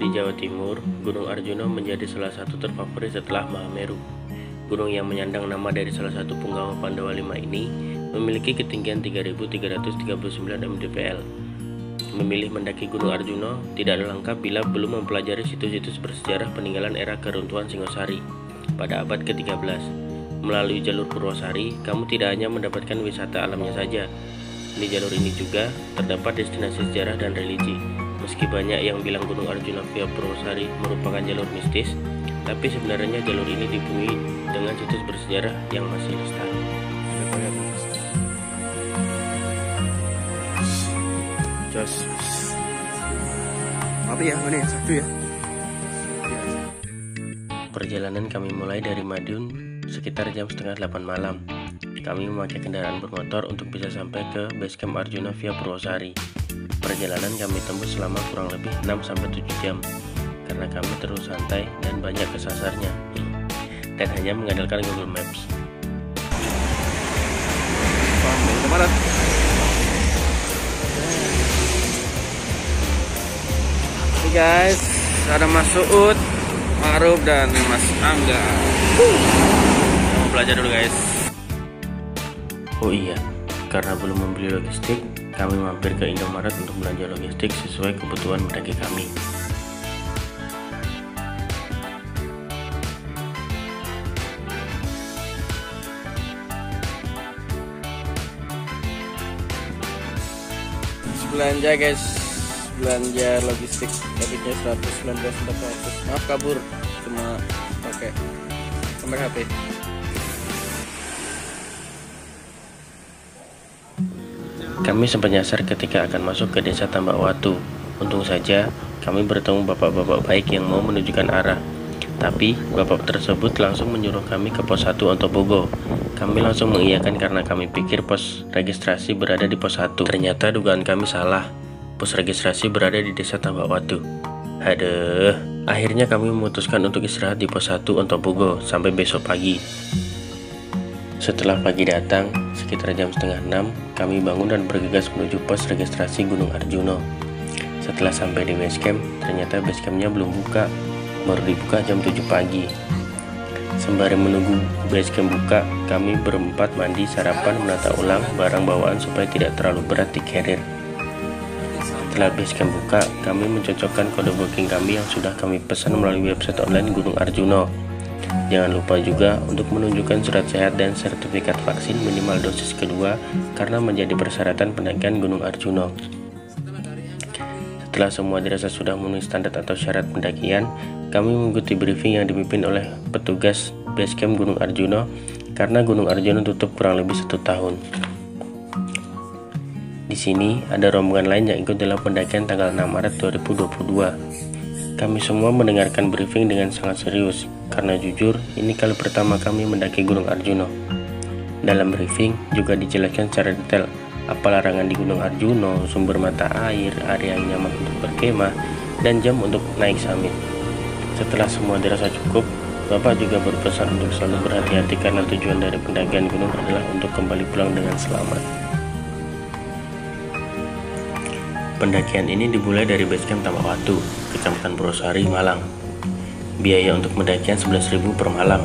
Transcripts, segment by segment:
Di Jawa Timur, Gunung Arjuna menjadi salah satu terfavorit setelah Mahameru. Gunung yang menyandang nama dari salah satu punggawa Pandawa 5 ini memiliki ketinggian 3.339 mdpl. Memilih mendaki Gunung Arjuna tidak lengkap bila belum mempelajari situs-situs bersejarah peninggalan era keruntuhan Singosari pada abad ke-13. Melalui jalur Purwosari, kamu tidak hanya mendapatkan wisata alamnya saja. Di jalur ini juga terdapat destinasi sejarah dan religi. Meski banyak yang bilang Gunung Arjuna via Purwosari merupakan jalur mistis, tapi sebenarnya jalur ini dipenuhi dengan situs bersejarah yang masih lestari. Jos. Apa ya? Mana ya? Satu ya? Perjalanan kami mulai dari Madiun sekitar jam setengah 8 malam. Kami memakai kendaraan bermotor untuk bisa sampai ke basecamp Arjuna via Purwosari. Perjalanan kami tembus selama kurang lebih 6-7 jam karena kami terus santai dan banyak kesasarnya dan hanya mengandalkan Google Maps. Oke guys, ada Mas Suud, Ma'ruf dan Mas Angga. Mau belajar dulu guys. Oh iya, karena belum membeli logistik, kami mampir ke Indomaret untuk belanja logistik sesuai kebutuhan mendaki kami. Belanja guys, belanja logistik debitnya 119.400. Maaf kabur, cuma pakai kamera HP. Kami sempat nyasar ketika akan masuk ke desa Tambak Watu. Untung saja kami bertemu bapak-bapak baik yang mau menunjukkan arah. Tapi bapak tersebut langsung menyuruh kami ke pos 1 Ontobogo. Kami langsung mengiyakan karena kami pikir pos registrasi berada di pos 1. Ternyata dugaan kami salah. Pos registrasi berada di desa Tambak Watu. Aduh, akhirnya kami memutuskan untuk istirahat di pos 1 Ontobogo sampai besok pagi. Setelah pagi datang, sekitar jam setengah 6, kami bangun dan bergegas menuju pos registrasi Gunung Arjuna. Setelah sampai di basecamp, ternyata basecampnya belum buka, baru dibuka jam 7 pagi. Sembari menunggu basecamp buka, kami berempat mandi, sarapan, menata ulang barang bawaan supaya tidak terlalu berat di carrier. Setelah basecamp buka, kami mencocokkan kode booking kami yang sudah kami pesan melalui website online Gunung Arjuna. Jangan lupa juga untuk menunjukkan surat sehat dan sertifikat vaksin minimal dosis kedua karena menjadi persyaratan pendakian Gunung Arjuna. Setelah semua dirasa sudah memenuhi standar atau syarat pendakian, kami mengikuti briefing yang dipimpin oleh petugas basecamp Gunung Arjuna karena Gunung Arjuna tutup kurang lebih 1 tahun. Di sini ada rombongan lain yang ikut dalam pendakian tanggal 6 Maret 2022. Kami semua mendengarkan briefing dengan sangat serius, karena jujur ini kali pertama kami mendaki Gunung Arjuna. Dalam briefing juga dijelaskan secara detail apa larangan di Gunung Arjuna, sumber mata air, area yang nyaman untuk berkemah, dan jam untuk naik summit. Setelah semua dirasa cukup, Bapak juga berpesan untuk selalu berhati-hati karena tujuan dari pendakian gunung adalah untuk kembali pulang dengan selamat. Pendakian ini dimulai dari basecamp Tambak Watu, Kecamatan Purwosari, Malang. Biaya untuk pendakian 11.000 per malam,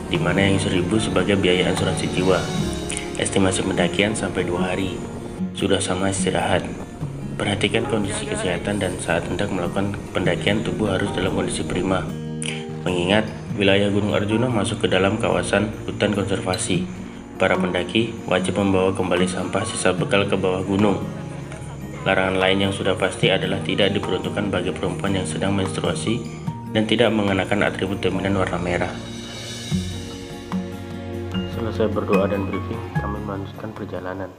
di mana yang 1.000 sebagai biaya asuransi jiwa. Estimasi pendakian sampai 2 hari. Sudah sama istirahat. Perhatikan kondisi kesehatan dan saat hendak melakukan pendakian tubuh harus dalam kondisi prima. Mengingat wilayah Gunung Arjuna masuk ke dalam kawasan hutan konservasi. Para pendaki wajib membawa kembali sampah sisa bekal ke bawah gunung. Larangan lain yang sudah pasti adalah tidak diperuntukkan bagi perempuan yang sedang menstruasi dan tidak mengenakan atribut dominan warna merah. Selesai berdoa dan briefing, kami melanjutkan perjalanan.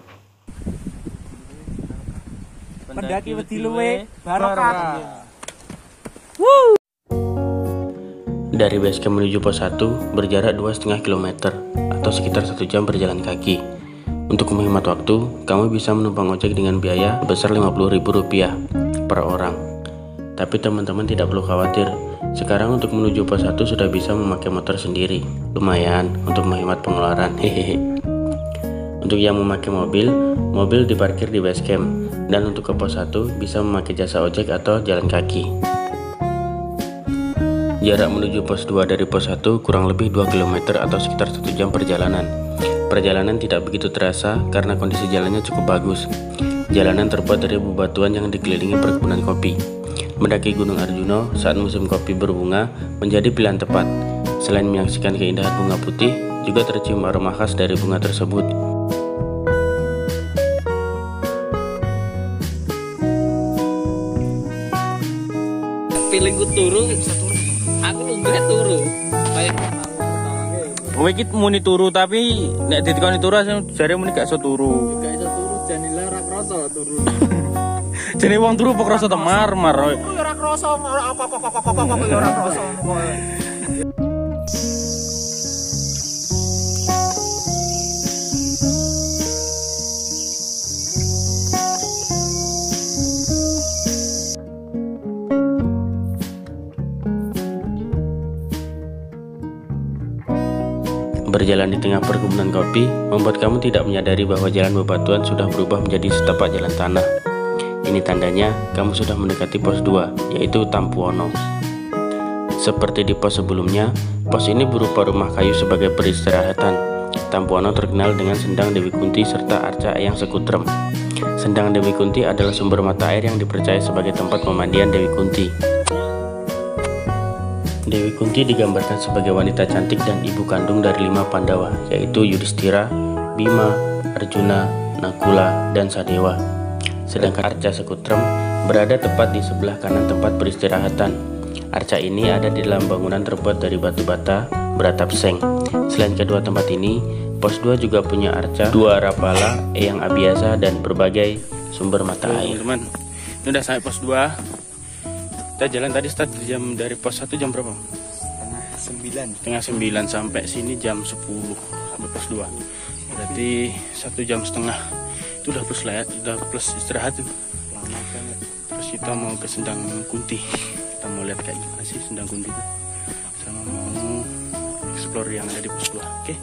Pendaki wedi luwe barokah. Dari basecamp menuju pos 1 berjarak 2,5 km atau sekitar 1 jam berjalan kaki. Untuk menghemat waktu, kamu bisa menumpang ojek dengan biaya sebesar Rp50.000 per orang. Tapi teman-teman tidak perlu khawatir, sekarang untuk menuju pos 1 sudah bisa memakai motor sendiri. Lumayan untuk menghemat pengeluaran. Hehehe. Untuk yang memakai mobil, mobil diparkir di basecamp. Dan untuk ke pos 1 bisa memakai jasa ojek atau jalan kaki. Jarak menuju pos 2 dari pos 1 kurang lebih 2 km atau sekitar 1 jam perjalanan. Perjalanan tidak begitu terasa karena kondisi jalannya cukup bagus. Jalanan terbuat dari bebatuan yang dikelilingi perkebunan kopi. Mendaki Gunung Arjuno saat musim kopi berbunga menjadi pilihan tepat. Selain menyaksikan keindahan bunga putih, juga tercium aroma khas dari bunga tersebut. Pilihku turu, aku nggak turu. Kowe iki muni turu tapi nek ditekoni turu jare muni gak iso turu. Gak iso turu jane ora krasa turu. Jane wong turu kok krasa temar mar. Ora krasa apa-apa ora krasa. Berjalan di tengah perkebunan kopi membuat kamu tidak menyadari bahwa jalan bebatuan sudah berubah menjadi setapak jalan tanah. Ini tandanya kamu sudah mendekati pos 2, yaitu Tampuono. Seperti di pos sebelumnya, pos ini berupa rumah kayu sebagai peristirahatan. Tampuono terkenal dengan Sendang Dewi Kunti serta Arca Eyang Sekutrem. Sendang Dewi Kunti adalah sumber mata air yang dipercaya sebagai tempat pemandian Dewi Kunti. Dewi Kunti digambarkan sebagai wanita cantik dan ibu kandung dari 5 Pandawa, yaitu Yudhistira, Bima, Arjuna, Nakula, dan Sadewa. Sedangkan Arca Sekutrem berada tepat di sebelah kanan tempat peristirahatan. Arca ini ada di dalam bangunan terbuat dari batu bata beratap seng. Selain kedua tempat ini, pos 2 juga punya arca, 2 rapala, eyang abiasa, dan berbagai sumber mata air. Teman-teman, ini udah sampai pos 2. Kita jalan tadi start jam dari pos 1 jam berapa? Setengah 9 sampai sini jam 10 sampai pos 2. Berarti 1 jam setengah. Itu udah plus lah ya, udah plus istirahat tuh. Terus kita mau ke Sendang Kunti. Kita mau lihat kayak gimana sih Sendang Kunti itu. Sama mau explore yang ada di pos 2. Oke.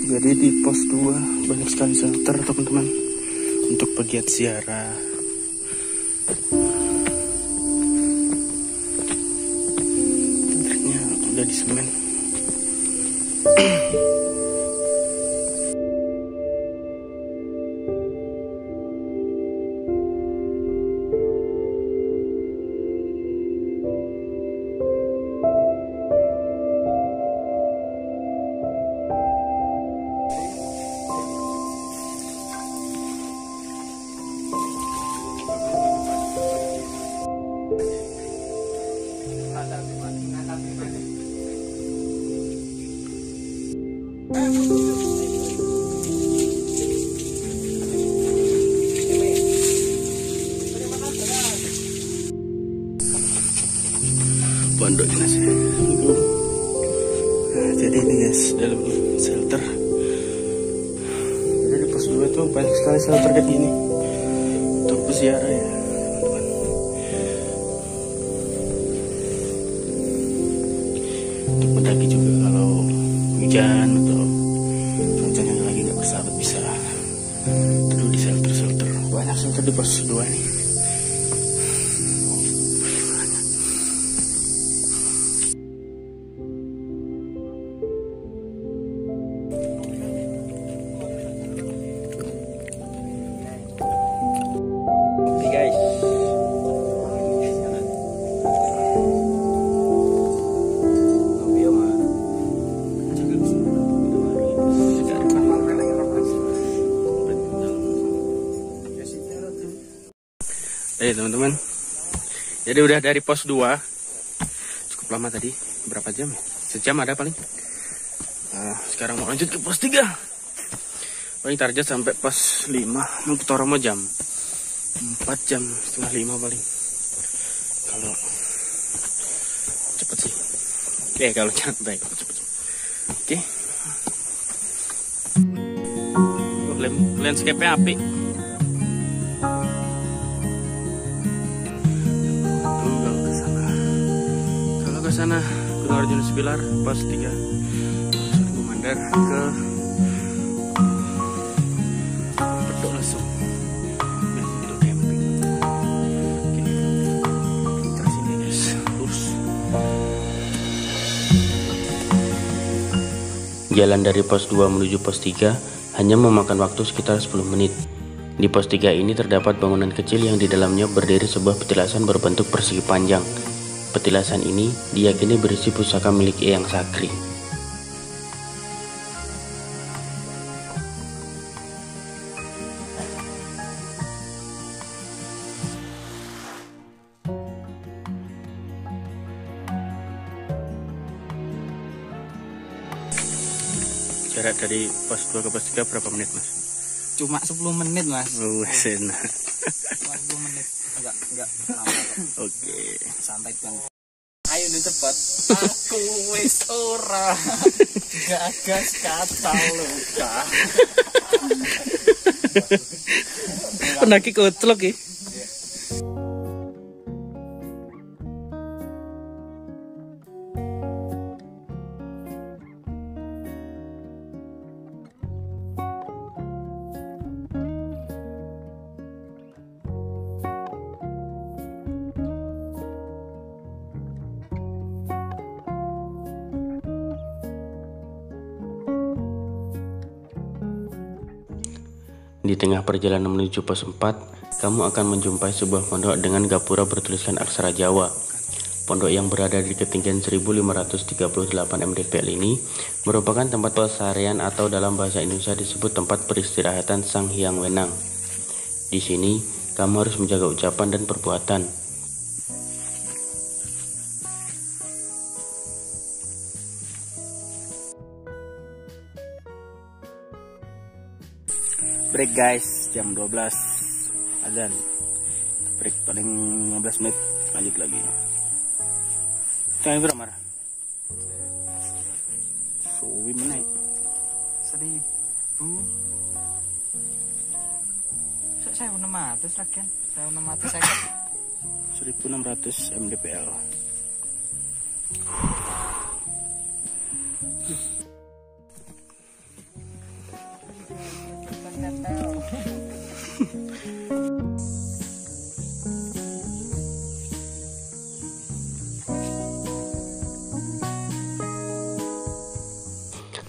Jadi di pos 2 banyak sekali shelter teman-teman untuk pegiat ziarah. Triknya udah di semen. Pondok jenazah. Nah, jadi ini guys, dalam shelter. Jadi di pos 2 tuh banyak sekali shelter kayak gini untuk peziarah ya, teman-teman. Untuk mendaki juga kalau hujan atau cuacanya lagi nggak bersahabat bisa tidur di shelter-shelter. Banyak shelter di pos 2 nih. Teman-teman, jadi udah dari pos 2 cukup lama tadi, berapa jam ya? Sejam ada paling. Nah, sekarang mau lanjut ke pos 3. Paling target sampai pos 5 Toromo jam 4 jam setengah 5 paling kalau cepet sih. Oke, kalau nyantai cepet. Oke. Landscape-nya apik. Sana Gunung Arjuna Sebilar pos 3 memandar ke Jalan dari pos 2 menuju pos 3 hanya memakan waktu sekitar 10 menit. Di pos 3 ini terdapat bangunan kecil yang di dalamnya berdiri sebuah petilasan berbentuk persegi panjang. Petilasan ini diyakini berisi pusaka milik Eyang Sakri. Jarak dari pos 2 ke pos 3 berapa menit, Mas? Cuma 10 menit, Mas. Sen. Cuma 10 menit. Enggak lama. Oke. Santai banget. Ayo nih cepet. Aku wis ora gagas kata luka. Pendaki kotlok ya. Di tengah perjalanan menuju pos 4, kamu akan menjumpai sebuah pondok dengan gapura bertuliskan aksara Jawa. Pondok yang berada di ketinggian 1538 mdpl ini merupakan tempat pelestarian atau dalam bahasa Indonesia disebut tempat peristirahatan Sang Hyang Wenang. Di sini, kamu harus menjaga ucapan dan perbuatan. Break guys, jam 12 azan. Break paling 15 menit, lanjut lagi. Tanya berapa marah? Suwi menaik 1.000. Saya 600 lagi kan. Saya 600 1600 mdpl.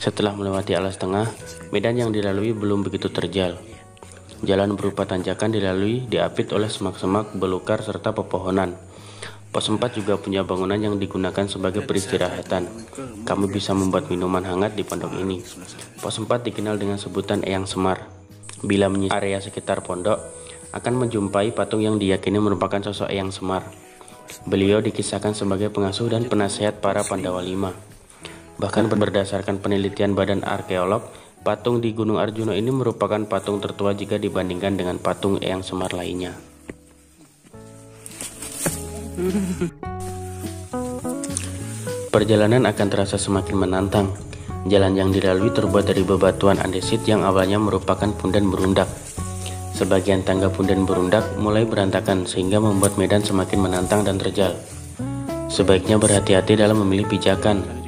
Setelah melewati alas tengah, medan yang dilalui belum begitu terjal. Jalan berupa tanjakan dilalui diapit oleh semak-semak, belukar, serta pepohonan. Pos 4 juga punya bangunan yang digunakan sebagai peristirahatan. Kamu bisa membuat minuman hangat di pondok ini. Pos 4 dikenal dengan sebutan Eyang Semar. Bila menyisir area sekitar pondok, akan menjumpai patung yang diyakini merupakan sosok Eyang Semar. Beliau dikisahkan sebagai pengasuh dan penasehat para Pandawa Lima. Bahkan berdasarkan penelitian Badan Arkeolog, patung di Gunung Arjuna ini merupakan patung tertua jika dibandingkan dengan patung Eyang Semar lainnya. Perjalanan akan terasa semakin menantang. Jalan yang dilalui terbuat dari bebatuan andesit yang awalnya merupakan pundan berundak. Sebagian tangga pundan berundak mulai berantakan sehingga membuat medan semakin menantang dan terjal. Sebaiknya berhati-hati dalam memilih pijakan.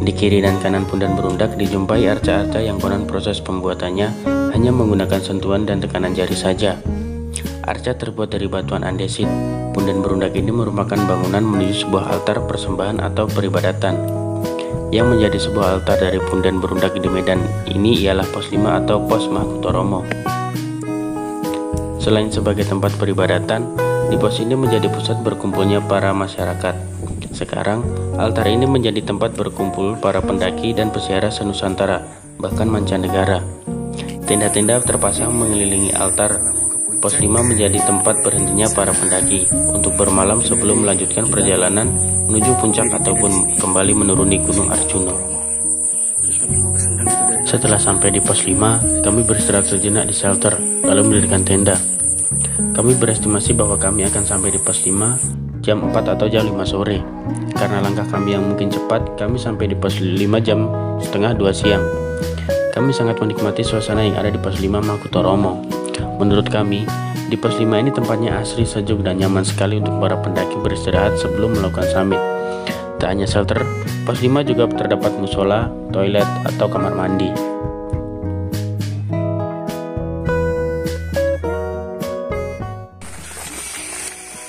Di kiri dan kanan pundan berundak dijumpai arca-arca yang konon proses pembuatannya hanya menggunakan sentuhan dan tekanan jari saja. Arca terbuat dari batuan andesit. Pundan berundak ini merupakan bangunan menuju sebuah altar persembahan atau peribadatan. Yang menjadi sebuah altar dari pundan berundak di medan ini ialah pos 5 atau pos Mahkutoromo. Selain sebagai tempat peribadatan, di pos ini menjadi pusat berkumpulnya para masyarakat. Sekarang, altar ini menjadi tempat berkumpul para pendaki dan peziarah senusantara, bahkan mancanegara. Tenda-tenda terpasang mengelilingi altar Pos 5 menjadi tempat berhentinya para pendaki untuk bermalam sebelum melanjutkan perjalanan menuju puncak ataupun kembali menuruni Gunung Arjuna. Setelah sampai di pos 5, kami beristirahat sejenak di shelter, lalu mendirikan tenda. Kami berestimasi bahwa kami akan sampai di pos 5 jam 4 atau jam 5 sore. Karena langkah kami yang mungkin cepat, kami sampai di pos 5 jam setengah 2 siang. Kami sangat menikmati suasana yang ada di pos 5 Makutoromo. Menurut kami, di pos 5 ini tempatnya asri, sejuk, dan nyaman sekali untuk para pendaki beristirahat sebelum melakukan summit. Tak hanya shelter, pos 5 juga terdapat musola, toilet, atau kamar mandi.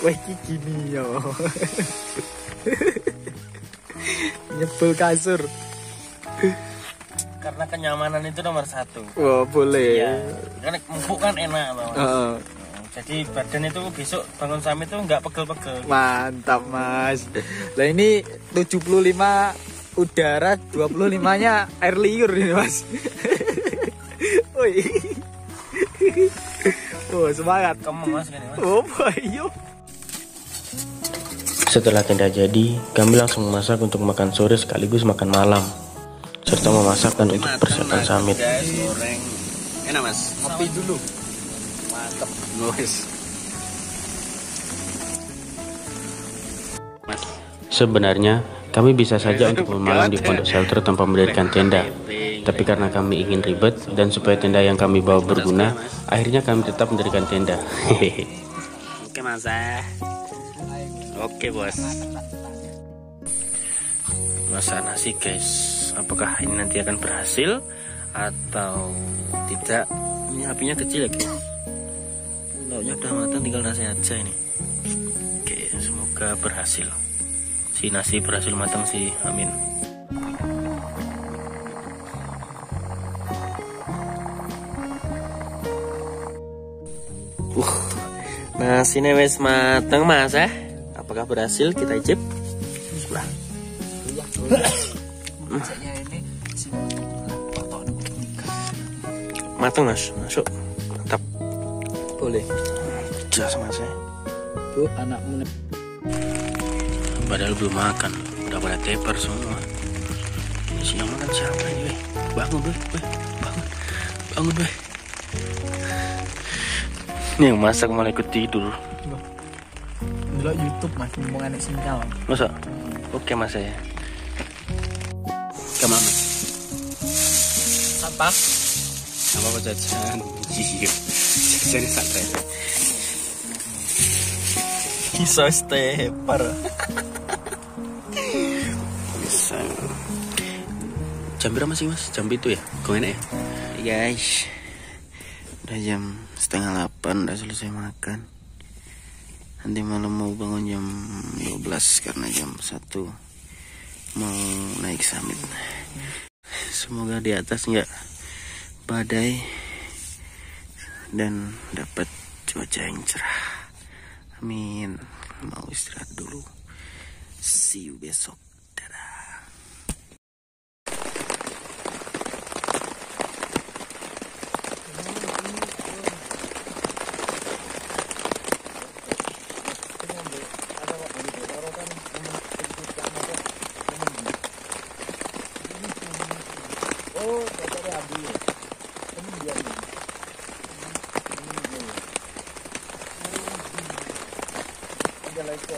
Wah, gini yo. Nyebel kasur. Karena kenyamanan itu nomor 1. Wah, boleh. Iya. Karena empuk kan enak, Mas. Jadi badan itu besok bangun summit itu nggak pegel-pegel. Mantap, Mas. Lah ini 75 udara, 25-nya air liur ini, Mas. Woi. Oh, semangat. Kamu Mas kan, Mas. Oh, ayo. Setelah tenda jadi, kami langsung memasak untuk makan sore sekaligus makan malam, serta memasak dan untuk persiapan summit. Guys, goreng. Enak, Mas. Ngopi dulu. Mantap. Guys. Sebenarnya, kami bisa saja untuk bermalam di pondok shelter tanpa mendirikan tenda. Tapi karena kami ingin ribet dan supaya tenda yang kami bawa berguna, akhirnya kami tetap mendirikan tenda. Oke, Mas. Oke, Bos. Masak nasi, guys. Apakah ini nanti akan berhasil atau tidak? Ini apinya kecil ya, guys. Lauknya udah matang, tinggal nasi aja ini. Oke, semoga berhasil. Si nasi berhasil matang sih, amin. Nasinya wes mateng, Mas. Apakah berhasil? Kita icip. Bismillah. Masaknya ini Mateng, Mas. Masuk. Mantap. boleh. Jas, Mas. Tuh anakmu. Padahal belum makan, udah pada tepar semua. Ini siang makan siapa ini, weh? Bangun, weh, bangun, weh. Ini yang masak malah ikut tidur. Dulu YouTube Mas, ngomong anak sinyal. Masa? Oke, Mas ya. Kemana, Mas? Apa? Apa jajan? Iya. Jajan santai. Kisah stepar. Bisa. Jam berapa sih, Mas? Jam itu ya? Kau enak ya? Guys, udah jam 7:30, udah selesai makan. Nanti malam mau bangun jam 12 karena jam 1 mau naik summit. Semoga di atas nggak badai dan dapat cuaca yang cerah. Amin. Mau istirahat dulu. See you besok. Oh, bapak ambil. Ini dia. Ada lagi.